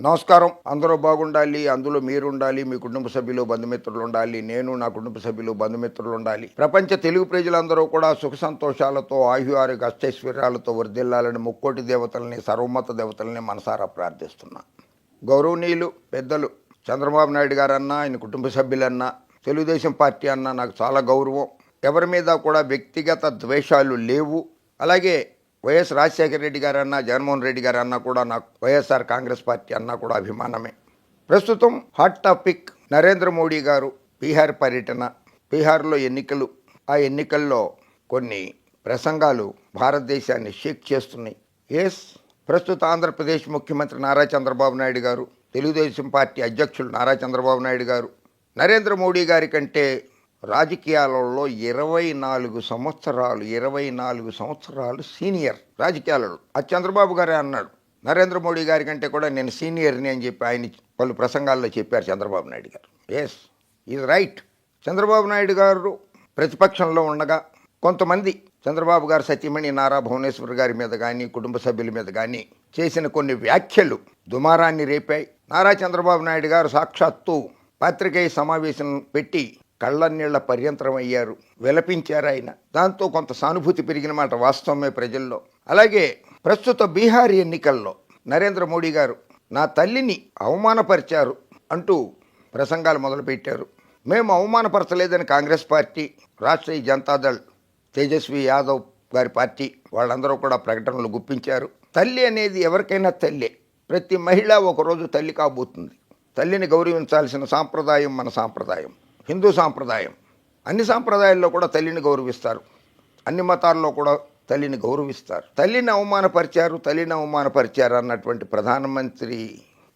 నమస్కారం. అందరూ బాగుండాలి, అందులో మీరుండాలి, మీ కుటుంబ సభ్యులు, బంధుమిత్రులు ఉండాలి, నేను నా కుటుంబ సభ్యులు, బంధుమిత్రులు ఉండాలి. ప్రపంచ తెలుగు ప్రజలందరూ కూడా సుఖ సంతోషాలతో, ఆయుఆరోగ్య అష్టైశ్వర్యాలతో వర్ధిల్లాలని ముక్కోటి దేవతల్ని, సర్వమత దేవతల్ని మనసారా ప్రార్థిస్తున్నా. గౌరవనీయులు పెద్దలు చంద్రబాబు నాయుడు గారన్నా, ఆయన కుటుంబ సభ్యులన్నా, తెలుగుదేశం పార్టీ అన్నా నాకు చాలా గౌరవం. ఎవరి మీద కూడా వ్యక్తిగత ద్వేషాలు లేవు. అలాగే వైఎస్ రాజశేఖర రెడ్డి గారు అన్నా, జగన్మోహన్ రెడ్డి గారు అన్నా కూడా నాకు వైఎస్ఆర్ కాంగ్రెస్ పార్టీ అన్నా కూడా అభిమానమే. ప్రస్తుతం హాట్ టాపిక్ నరేంద్ర మోడీ గారు బీహార్ పర్యటన, బీహార్లో ఎన్నికలు. ఆ ఎన్నికల్లో కొన్ని ప్రసంగాలు భారతదేశాన్ని షేక్ చేస్తున్నాయి. ప్రస్తుత ఆంధ్రప్రదేశ్ ముఖ్యమంత్రి నారా చంద్రబాబు నాయుడు గారు, తెలుగుదేశం పార్టీ అధ్యక్షులు నారా చంద్రబాబు నాయుడు గారు నరేంద్ర మోడీ గారి కంటే రాజకీయాలలో 24 సంవత్సరాలు సీనియర్ రాజకీయాలలో. అది చంద్రబాబు గారే అన్నాడు. నరేంద్ర మోడీ గారి కంటే కూడా నేను సీనియర్ని అని చెప్పి ఆయన పలు ప్రసంగాల్లో చెప్పారు చంద్రబాబు నాయుడు గారు. Is right. చంద్రబాబు నాయుడు గారు ప్రతిపక్షంలో ఉండగా కొంతమంది చంద్రబాబు గారు సతీమణి నారా భువనేశ్వర్ గారి మీద కానీ, కుటుంబ సభ్యుల మీద కానీ చేసిన కొన్ని వ్యాఖ్యలు దుమారాన్ని రేపాయి. నారా చంద్రబాబు నాయుడు గారు సాక్షాత్తు పాత్రికేయ సమావేశం పెట్టి కళ్ళనీళ్ల పర్యంతరం అయ్యారు, విలపించారు ఆయన. దాంతో కొంత సానుభూతి పెరిగిన మాట వాస్తవమే ప్రజల్లో. అలాగే ప్రస్తుత బీహార్ ఎన్నికల్లో నరేంద్ర మోడీ గారు నా తల్లిని అవమానపరిచారు అంటూ ప్రసంగాలు మొదలుపెట్టారు. మేము అవమానపరచలేదని కాంగ్రెస్ పార్టీ, రాష్ట్రీయ జనతాదళ్, తేజస్వి యాదవ్ గారి పార్టీ వాళ్ళందరూ కూడా ప్రకటనలు గుప్పించారు. తల్లి అనేది ఎవరికైనా తల్లే. ప్రతి మహిళ ఒకరోజు తల్లి కాబోతుంది. తల్లిని గౌరవించాల్సిన సాంప్రదాయం మన సాంప్రదాయం, హిందూ సాంప్రదాయం. అన్ని సాంప్రదాయాల్లో కూడా తల్లిని గౌరవిస్తారు, అన్ని మతాల్లో కూడా తల్లిని గౌరవిస్తారు. తల్లిని అవమానపరిచారు అన్నటువంటి ప్రధానమంత్రి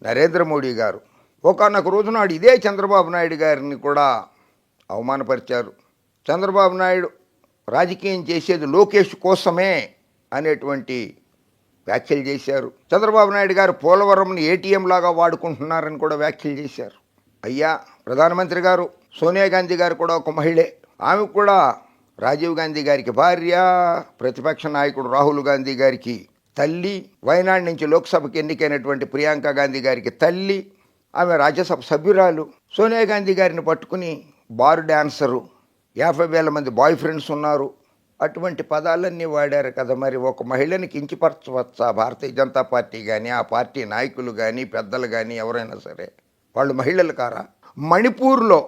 నరేంద్ర మోడీ గారు ఒకానొక రోజు నాడు ఇదే చంద్రబాబు నాయుడు గారిని కూడా అవమానపరిచారు. చంద్రబాబు నాయుడు రాజకీయం చేసేది లోకేష్ కోసమే అనేటువంటి వ్యాఖ్యలు చేశారు. చంద్రబాబు నాయుడు గారు పోలవరంని ఏటీఎం లాగా వాడుకుంటున్నారని కూడా వ్యాఖ్యలు చేశారు. అయ్యా ప్రధానమంత్రి గారు, సోనియా గాంధీ గారు కూడా ఒక మహిళే. ఆమె కూడా రాజీవ్ గాంధీ గారికి భార్య, ప్రతిపక్ష నాయకుడు రాహుల్ గాంధీ గారికి తల్లి, వైనాడ్ నుంచి లోక్సభకి ఎన్నికైనటువంటి ప్రియాంక గాంధీ గారికి తల్లి, ఆమె రాజ్యసభ సభ్యురాలు. సోనియా గాంధీ గారిని పట్టుకుని బార్ డాన్సరు, 50,000 మంది బాయ్ ఫ్రెండ్స్ ఉన్నారు, అటువంటి పదాలన్నీ వాడారు కదా. మరి ఒక మహిళని కించపరచవచ్చా భారతీయ జనతా పార్టీ కానీ, ఆ పార్టీ నాయకులు కానీ, పెద్దలు కానీ ఎవరైనా సరే? వాళ్ళు మహిళలు కారా? మణిపూర్లో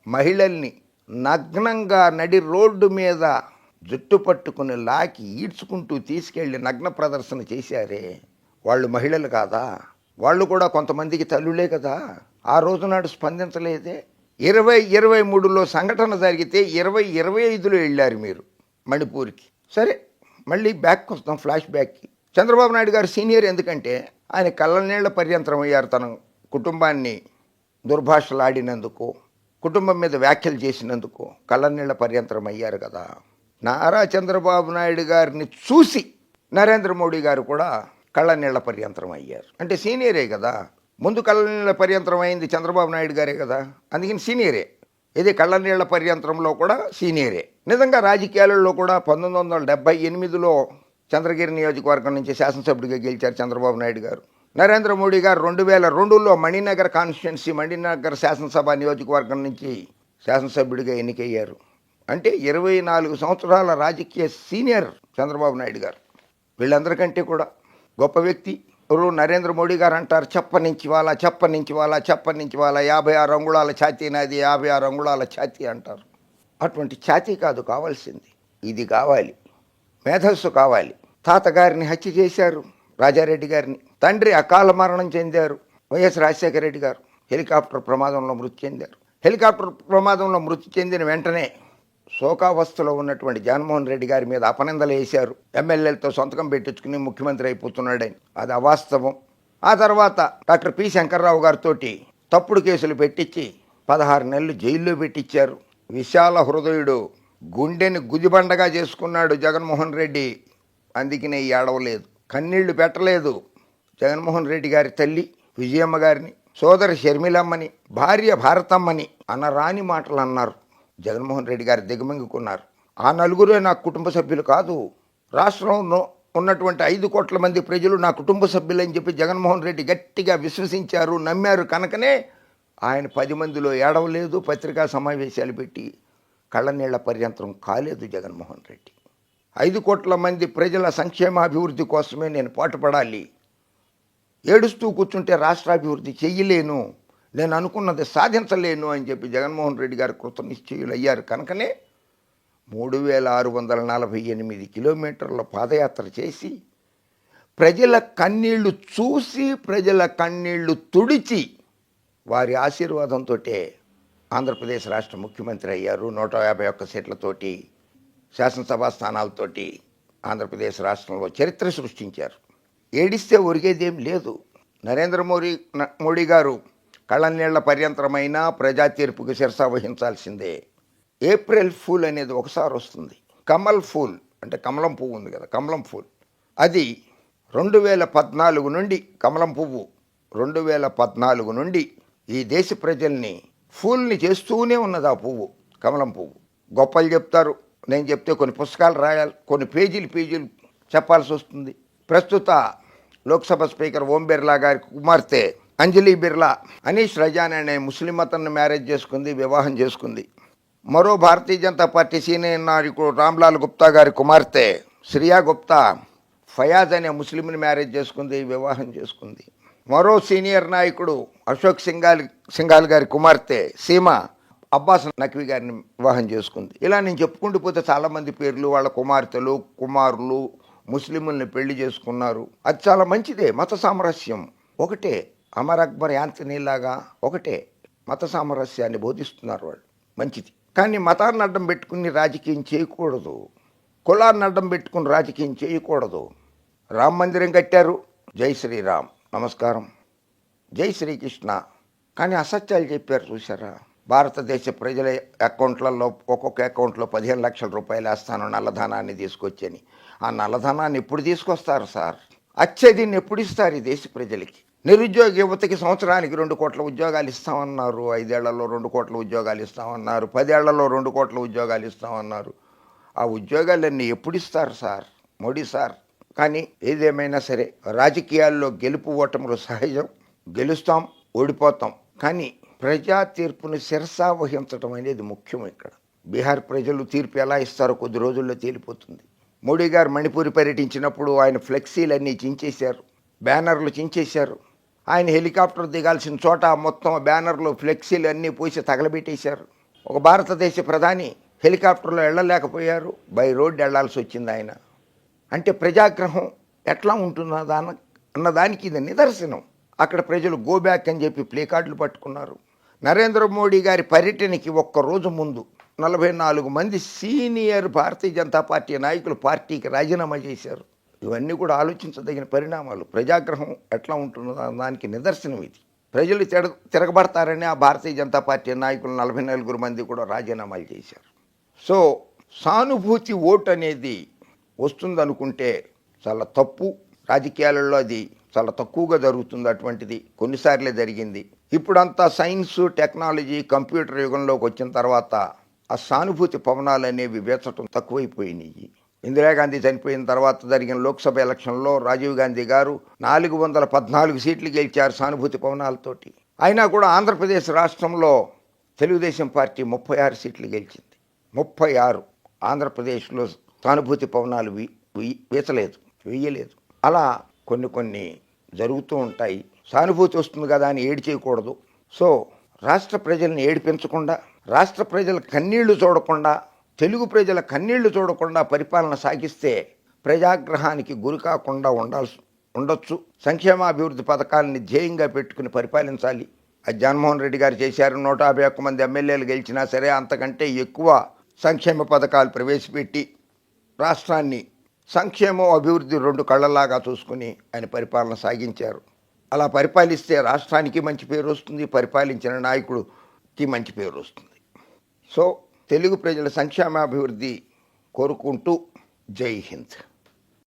మహిళల్ని నగ్నంగా నడి రోడ్డు మీద జుట్టు పట్టుకుని లాకి ఈడ్చుకుంటూ తీసుకెళ్లి నగ్న ప్రదర్శన చేశారే, వాళ్ళు మహిళలు కాదా? వాళ్ళు కూడా కొంతమందికి తల్లులే కదా. ఆ రోజు నాడు స్పందించలేదే. 2023లో సంఘటన జరిగితే 2025లో వెళ్ళారు మీరు మణిపూర్కి. సరే, మళ్ళీ బ్యాక్ వస్తాం, ఫ్లాష్ బ్యాక్కి. చంద్రబాబు నాయుడు గారు సీనియర్ ఎందుకంటే ఆయన కళ్ళనీళ్ల పర్యంతరం అయ్యారు. తన కుటుంబాన్ని దుర్భాషలాడినందుకు, కుటుంబం మీద వ్యాఖ్యలు చేసినందుకు కళ్ళనీళ్ల పర్యంతరం అయ్యారు కదా. నారా చంద్రబాబు నాయుడు గారిని చూసి నరేంద్ర మోడీ గారు కూడా కళ్ళనీళ్ల పర్యంతరం అయ్యారు. అంటే సీనియరే కదా. ముందు కళ్ళనీళ్ల పర్యంతరం అయింది చంద్రబాబు నాయుడు గారే కదా, అందుకని సీనియరే. ఇది కళ్ళనీళ్ల పర్యంతరంలో కూడా సీనియరే. నిజంగా రాజకీయాలలో కూడా 1978లో చంద్రగిరి నియోజకవర్గం నుంచి శాసనసభ్యుడిగా గెలిచారు చంద్రబాబు నాయుడు గారు. నరేంద్ర మోడీ గారు 2002లో మణినగర్ కాన్స్టిట్యున్సీ, మణినగర్ శాసనసభ నియోజకవర్గం నుంచి శాసనసభ్యుడిగా ఎన్నికయ్యారు. అంటే 24 సంవత్సరాల రాజకీయ సీనియర్ చంద్రబాబు నాయుడు గారు. వీళ్ళందరికంటే కూడా గొప్ప వ్యక్తి ఎవరు? నరేంద్ర మోడీ గారు అంటారు, చెప్పనించి వాళ్ళ 56 అంగుళాల ఛాతీ నాది, 56 అంగుళాల ఛాతీ అంటారు. అటువంటి ఛాతీ కాదు కావాల్సింది, ఇది కావాలి, మేధస్సు కావాలి. తాతగారిని హత్య చేశారు, రాజారెడ్డి గారిని. తండ్రి అకాల మరణం చెందారు, వైఎస్ రాజశేఖర రెడ్డి గారు. హెలికాప్టర్ ప్రమాదంలో మృతి చెందారు. హెలికాప్టర్ ప్రమాదంలో మృతి చెందిన వెంటనే శోకావస్థలో ఉన్నటువంటి జగన్మోహన్ రెడ్డి గారి మీద అపనిందలు వేశారు. ఎమ్మెల్యేలతో సొంతకం పెట్టించుకుని ముఖ్యమంత్రి అయిపోతున్నాడని. అది అవాస్తవం. ఆ తర్వాత డాక్టర్ పి శంకర్రావు గారితో తప్పుడు కేసులు పెట్టించి 16 నెలలు జైల్లో పెట్టించారు. విశాల హృదయుడు, గుండెని గుదిబండగా చేసుకున్నాడు జగన్మోహన్ రెడ్డి. అందుకనే ఏడవలేదు, కన్నీళ్లు పెట్టలేదు. జగన్మోహన్ రెడ్డి గారి తల్లి విజయమ్మ గారిని, సోదరి షర్మిలమ్మని, భార్య భారతమ్మని అనరాని మాటలు అన్నారు. జగన్మోహన్ రెడ్డి గారు దిగమింగుకున్నారు. ఆ నలుగురే నాకు కుటుంబ సభ్యులు కాదు, రాష్ట్రంలో ఉన్నటువంటి 5 కోట్ల మంది ప్రజలు నా కుటుంబ సభ్యులని చెప్పి జగన్మోహన్ రెడ్డి గట్టిగా విశ్వసించారు, నమ్మారు కనుకనే ఆయన 10 మందిలో ఏడవలేదు, పత్రికా సమావేశాలు పెట్టి కళ్ళనీళ్ల పర్యంతరం కాలేదు జగన్మోహన్ రెడ్డి. 5 కోట్ల మంది ప్రజల సంక్షేమాభివృద్ధి కోసమే నేను పాటుపడాలి, ఏడుస్తూ కూర్చుంటే రాష్ట్రాభివృద్ధి చెయ్యలేను, నేను అనుకున్నది సాధించలేను అని చెప్పి జగన్మోహన్ రెడ్డి గారు కృతనిశ్చయులు అయ్యారు కనుకనే 3648 కిలోమీటర్ల పాదయాత్ర చేసి ప్రజల కన్నీళ్లు చూసి ప్రజల కన్నీళ్లు తుడిచి వారి ఆశీర్వాదంతో ఆంధ్రప్రదేశ్ రాష్ట్ర ముఖ్యమంత్రి అయ్యారు. 151 సీట్లతోటి శాసనసభా స్థానాలతోటి ఆంధ్రప్రదేశ్ రాష్ట్రంలో చరిత్ర సృష్టించారు. ఏడిస్తే ఒరిగేదేం లేదు. నరేంద్ర మోడీ గారు కళ్ళనీళ్ల పర్యంతరమైన ప్రజా తీర్పుకు శిరస వహించాల్సిందే. ఏప్రిల్ ఫూల్ అనేది ఒకసారి వస్తుంది. కమల్ ఫూల్ అంటే కమలం పువ్వు ఉంది కదా, కమలం ఫూల్ అది 2014 నుండి కమలం పువ్వు 2014 నుండి ఈ దేశ ప్రజల్ని ఫూల్ని చేస్తూనే ఉన్నది. ఆ పువ్వు కమలం పువ్వు గొప్పలు చెప్తారు, నేను చెప్తే కొన్ని పుస్తకాలు రాయాలి, కొన్ని పేజీలు చెప్పాల్సి వస్తుంది. ప్రస్తుత లోక్సభ స్పీకర్ ఓం బిర్లా గారి కుమార్తె అంజలి బిర్లా అనీష్ రజాన్ అనే ముస్లిం అతన్ని మ్యారేజ్ చేసుకుంది, వివాహం చేసుకుంది. మరో భారతీయ జనతా పార్టీ సీనియర్ నాయకుడు రామ్లాల్ గుప్తా గారి కుమార్తె శ్రియా గుప్తా ఫయాజ్ అనే ముస్లింని మ్యారేజ్ చేసుకుంది, వివాహం చేసుకుంది. మరో సీనియర్ నాయకుడు అశోక్ సింఘాల్ గారి కుమార్తె సీమా అబ్బాస్ నఖ్వీ గారిని వివాహం చేసుకుంది. ఇలా నేను చెప్పుకుంటూ పోతే చాలామంది పేర్లు, వాళ్ళ కుమార్తెలు కుమారులు ముస్లింల్ని పెళ్లి చేసుకున్నారు. అది చాలా మంచిదే. మత సామరస్యం ఒకటే. అమర్ అక్బర్ యాంథనీ లాగా ఒకటే. మత సామరస్యాన్ని బోధిస్తున్నారు వాళ్ళు, మంచిది. కానీ మతాన్ని అడ్డం పెట్టుకుని రాజకీయం చేయకూడదు, కులాన్ని అడ్డం పెట్టుకుని రాజకీయం చేయకూడదు. రామ మందిరం కట్టారు, జై శ్రీరామ్ నమస్కారం, జై శ్రీకృష్ణ, కానీ అసత్యాలు చెప్పారు చూసారా. భారతదేశ ప్రజల అకౌంట్లలో ఒక్కొక్క అకౌంట్లో 15 లక్షల రూపాయలు వేస్తాను నల్లధనాన్ని తీసుకొచ్చని. ఆ నల్లధనాన్ని ఎప్పుడు తీసుకొస్తారు సార్? అచ్చదిని ఎప్పుడు ఇస్తారు ఈ దేశ ప్రజలకి? నిరుద్యోగ యువతకి సంవత్సరానికి 2 కోట్ల ఉద్యోగాలు ఇస్తామన్నారు, 5 ఏళ్లలో 2 కోట్ల ఉద్యోగాలు ఇస్తామన్నారు, 10 ఏళ్లలో 2 కోట్ల ఉద్యోగాలు ఇస్తామన్నారు. ఆ ఉద్యోగాలన్నీ ఎప్పుడు ఇస్తారు సార్ మోడీ సార్? కానీ ఏదేమైనా సరే రాజకీయాల్లో గెలుపు ఓటములు సహజం. గెలుస్తాం, ఓడిపోతాం, కానీ ప్రజా తీర్పును శిరస వహించడం అనేది ముఖ్యం. ఇక్కడ బీహార్ ప్రజలు తీర్పు ఎలా ఇస్తారో కొద్ది రోజుల్లో తేలిపోతుంది. మోడీ గారు మణిపూర్ పర్యటించినప్పుడు ఆయన ఫ్లెక్సీలన్నీ చించేశారు, బ్యానర్లు చించేశారు. ఆయన హెలికాప్టర్ దిగాల్సిన చోట మొత్తం బ్యానర్లు ఫ్లెక్సీలు అన్నీ పోసి తగలబెట్టేశారు. ఒక భారతదేశ ప్రధాని హెలికాప్టర్లో వెళ్ళలేకపోయారు, బై రోడ్డు వెళ్లాల్సి వచ్చింది ఆయన. అంటే ప్రజాగ్రహం ఎట్లా ఉంటుందా అన్నదానికి ఇది నిదర్శనం. అక్కడ ప్రజలు గో బ్యాక్ అని చెప్పి ప్లే కార్డులు పట్టుకున్నారు. నరేంద్ర మోడీ గారి పర్యటనకి ఒక్కరోజు ముందు 44 మంది సీనియర్ భారతీయ జనతా పార్టీ నాయకులు పార్టీకి రాజీనామా చేశారు. ఇవన్నీ కూడా ఆలోచించదగిన పరిణామాలు. ప్రజాగ్రహం ఎట్లా ఉంటుందో దానికి నిదర్శనం ఇది. ప్రజలు తిరగబడతారని ఆ భారతీయ జనతా పార్టీ నాయకులు 44 మంది కూడా రాజీనామాలు చేశారు. సో సానుభూతి ఓటు అనేది వస్తుందనుకుంటే చాలా తప్పు. రాజకీయాలలో అది చాలా తక్కువగా జరుగుతుంది. అటువంటిది కొన్నిసార్లే జరిగింది. ఇప్పుడంతా సైన్స్, టెక్నాలజీ, కంప్యూటర్ యుగంలోకి వచ్చిన తర్వాత ఆ సానుభూతి పవనాలు అనేవి వేచటం తక్కువైపోయినాయి. ఇందిరాగాంధీ చనిపోయిన తర్వాత జరిగిన లోక్సభ ఎలక్షన్లో రాజీవ్ గాంధీ గారు 414 సీట్లు గెలిచారు సానుభూతి పవనాలతోటి. అయినా కూడా ఆంధ్రప్రదేశ్ రాష్ట్రంలో తెలుగుదేశం పార్టీ 36 సీట్లు గెలిచింది. 36 ఆంధ్రప్రదేశ్లో సానుభూతి పవనాలు వేయలేదు. అలా కొన్ని జరుగుతూ ఉంటాయి. సానుభూతి వస్తుంది కదా అని ఏడి చేయకూడదు. సో రాష్ట్ర ప్రజల్ని ఏడిపించకుండా, రాష్ట్ర ప్రజల కన్నీళ్లు చూడకుండా, తెలుగు ప్రజల కన్నీళ్లు చూడకుండా పరిపాలన సాగిస్తే ప్రజాగ్రహానికి గురి కాకుండా ఉండొచ్చు. సంక్షేమాభివృద్ధి పథకాలని ధ్యేయంగా పెట్టుకుని పరిపాలించాలి. అది జగన్మోహన్ రెడ్డి గారు చేశారు. 151 మంది ఎమ్మెల్యేలు గెలిచినా సరే అంతకంటే ఎక్కువ సంక్షేమ పథకాలు ప్రవేశపెట్టి రాష్ట్రాన్ని సంక్షేమం, అభివృద్ధి 2 కళ్ళలాగా చూసుకుని ఆయన పరిపాలన సాగించారు. అలా పరిపాలిస్తే రాష్ట్రానికి మంచి పేరు వస్తుంది, పరిపాలించిన నాయకుడికి మంచి పేరు వస్తుంది. సో తెలుగు ప్రజల సంక్షేమాభివృద్ధి కోరుకుంటూ జై హింద్.